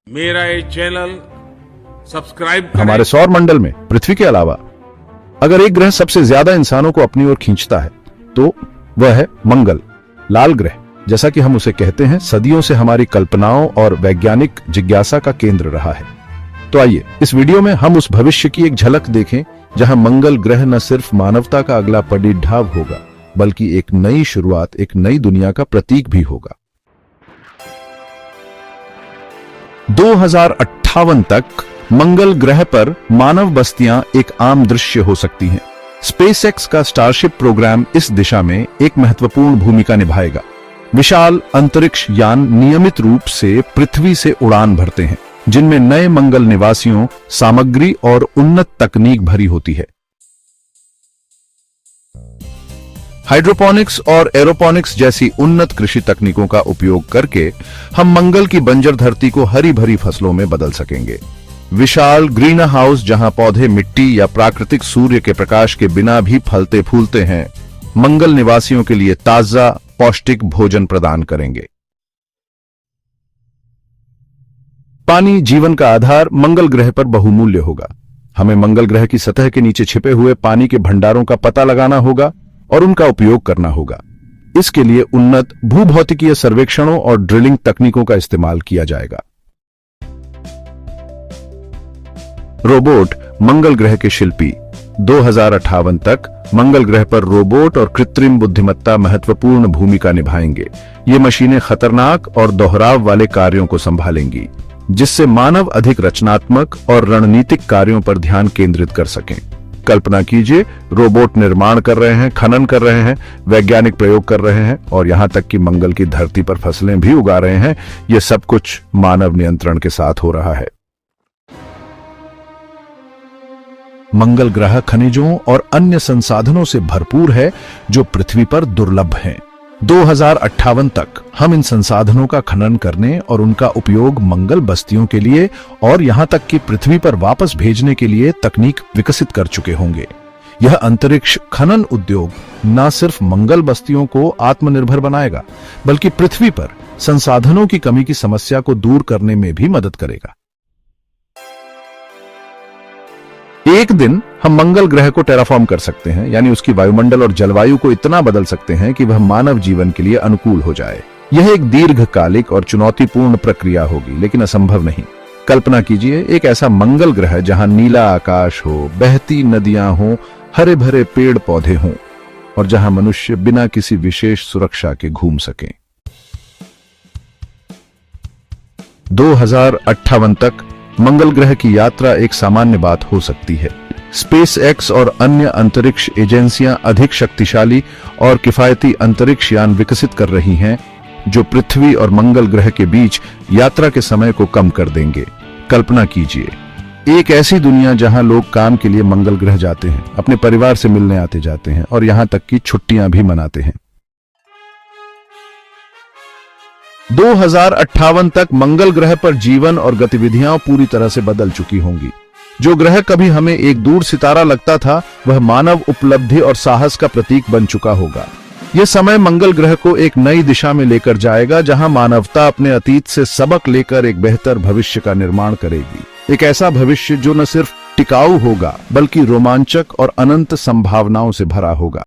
मेरा ये channel subscribe करें। हमारे सौर मंडल में पृथ्वी के अलावा अगर एक ग्रह सबसे ज्यादा इंसानों को अपनी ओर खींचता है तो वह है मंगल, लाल ग्रह। जैसा कि हम उसे कहते हैं, सदियों से हमारी कल्पनाओं और वैज्ञानिक जिज्ञासा का केंद्र रहा है। तो आइए इस वीडियो में हम उस भविष्य की एक झलक देखें जहां मंगल ग्रह न सिर्फ मानवता का अगला परीढ़ाव होगा, बल्कि एक नई शुरुआत, एक नई दुनिया का प्रतीक भी होगा। 2058 तक मंगल ग्रह पर मानव बस्तियां एक आम दृश्य हो सकती हैं। स्पेसएक्स का स्टारशिप प्रोग्राम इस दिशा में एक महत्वपूर्ण भूमिका निभाएगा। विशाल अंतरिक्ष यान नियमित रूप से पृथ्वी से उड़ान भरते हैं, जिनमें नए मंगल निवासियों, सामग्री और उन्नत तकनीक भरी होती है। हाइड्रोपोनिक्स और एरोपोनिक्स जैसी उन्नत कृषि तकनीकों का उपयोग करके हम मंगल की बंजर धरती को हरी भरी फसलों में बदल सकेंगे। विशाल ग्रीन हाउस जहां पौधे मिट्टी या प्राकृतिक सूर्य के प्रकाश के बिना भी फलते फूलते हैं, मंगल निवासियों के लिए ताजा पौष्टिक भोजन प्रदान करेंगे। पानी जीवन का आधार मंगल ग्रह पर बहुमूल्य होगा। हमें मंगल ग्रह की सतह के नीचे छिपे हुए पानी के भंडारों का पता लगाना होगा और उनका उपयोग करना होगा। इसके लिए उन्नत भूभौतिकीय सर्वेक्षणों और ड्रिलिंग तकनीकों का इस्तेमाल किया जाएगा। रोबोट मंगल ग्रह के शिल्पी। 2058 तक मंगल ग्रह पर रोबोट और कृत्रिम बुद्धिमत्ता महत्वपूर्ण भूमिका निभाएंगे। ये मशीनें खतरनाक और दोहराव वाले कार्यों को संभालेंगी, जिससे मानव अधिक रचनात्मक और रणनीतिक कार्यों पर ध्यान केंद्रित कर सकें। कल्पना कीजिए, रोबोट निर्माण कर रहे हैं, खनन कर रहे हैं, वैज्ञानिक प्रयोग कर रहे हैं और यहां तक कि मंगल की धरती पर फसलें भी उगा रहे हैं। यह सब कुछ मानव नियंत्रण के साथ हो रहा है। मंगल ग्रह खनिजों और अन्य संसाधनों से भरपूर है जो पृथ्वी पर दुर्लभ हैं। 2058 तक हम इन संसाधनों का खनन करने और उनका उपयोग मंगल बस्तियों के लिए और यहां तक कि पृथ्वी पर वापस भेजने के लिए तकनीक विकसित कर चुके होंगे। यह अंतरिक्ष खनन उद्योग न सिर्फ मंगल बस्तियों को आत्मनिर्भर बनाएगा, बल्कि पृथ्वी पर संसाधनों की कमी की समस्या को दूर करने में भी मदद करेगा। एक दिन हम मंगल ग्रह को टेराफॉर्म कर सकते हैं, यानी उसकी वायुमंडल और जलवायु को इतना बदल सकते हैं कि वह मानव जीवन के लिए अनुकूल हो जाए। यह एक दीर्घकालिक और चुनौतीपूर्ण प्रक्रिया होगी, लेकिन असंभव नहीं। कल्पना कीजिए, एक ऐसा मंगल ग्रह जहां नीला आकाश हो, बहती नदियां हो, हरे भरे पेड़ पौधे हों और जहां मनुष्य बिना किसी विशेष सुरक्षा के घूम सकें। 2058 तक मंगल ग्रह की यात्रा एक सामान्य बात हो सकती है। स्पेसएक्स और अन्य अंतरिक्ष एजेंसियां अधिक शक्तिशाली और किफायती अंतरिक्ष यान विकसित कर रही हैं, जो पृथ्वी और मंगल ग्रह के बीच यात्रा के समय को कम कर देंगे। कल्पना कीजिए, एक ऐसी दुनिया जहां लोग काम के लिए मंगल ग्रह जाते हैं, अपने परिवार से मिलने आते जाते हैं और यहां तक कि छुट्टियां भी मनाते हैं। 2058 तक मंगल ग्रह पर जीवन और गतिविधियां पूरी तरह से बदल चुकी होंगी। जो ग्रह कभी हमें एक दूर सितारा लगता था, वह मानव उपलब्धि और साहस का प्रतीक बन चुका होगा। यह समय मंगल ग्रह को एक नई दिशा में लेकर जाएगा, जहां मानवता अपने अतीत से सबक लेकर एक बेहतर भविष्य का निर्माण करेगी। एक ऐसा भविष्य जो न सिर्फ टिकाऊ होगा, बल्कि रोमांचक और अनंत संभावनाओं से भरा होगा।